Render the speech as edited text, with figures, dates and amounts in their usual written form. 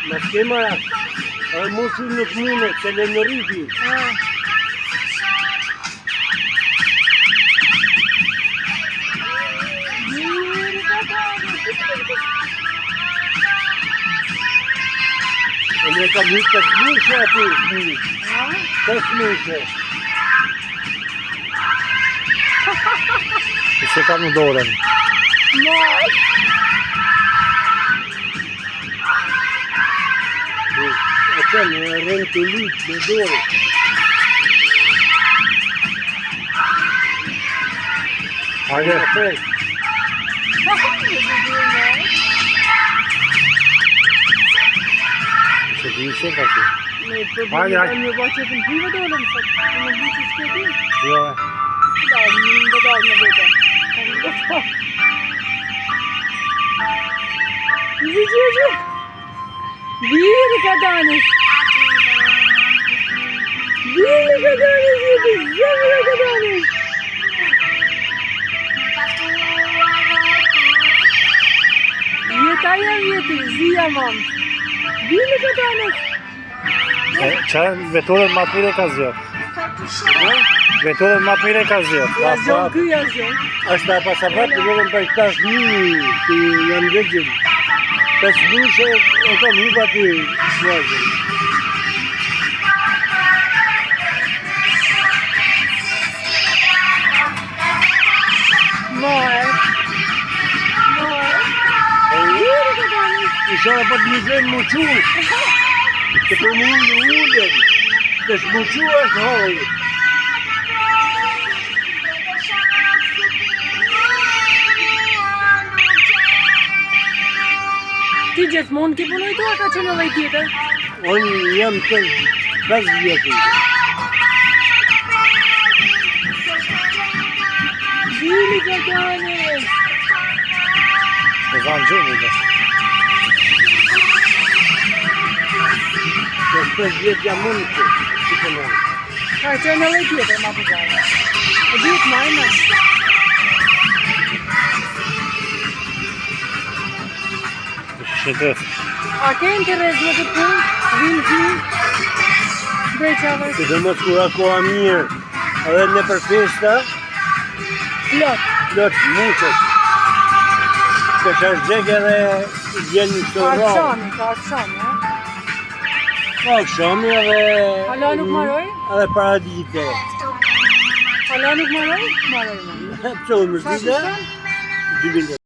Në skemara, mosu nuk mune, që le në rripi. Ne kam hyrë të smushe aty, 5 smushe. Se kam në dorën. E në rënë të lytë në dorë. Hajde. Se di se ka që. Hajde, hajde. Më bëqe të në prive dolëm, se në bëqe që shketi. Jo. Da, më dalë në vete. Vidi. Vidi ka danis. Zemra ka danis. Jeta jam jeti, zia mam. Vidi ka danis. Qa vetodën ma të mire ka zjo? Vetodën ma të mire ka zjo? Ja zjon ky, ja zjon. Ashtë da pasafat të vëllën për 8.000 që janë vegjën. 5 smushe e kam hypa të shmazën. Mojë. Isha për të një gjenë muqu. Të për më ullën. Të shmuqu është hojë. Ti gjithmonë ki punoj tu, a ka që në dhej tjetër? Unë jam të 5 vjetë. Vili ka danis. E zanë gjumi dhe. Të 5 vjetë jam unë të. Ka që në dhej tjetër, ma përgjara. E dhjit majnë. Shqetës. A ke interes në këtë punë? Vinë ti? Breqave? Që dhe mos kura koha mirë, edhe në për festa, Plot. musët. Që është gjegë edhe gjenë në të rrë. Ka akshami, ha? Ka akshami edhe... Hala nuk maroj? Edhe paradite. Hala nuk maroj? Maroj, ma. Pëse unë më shkide? 2 bilje.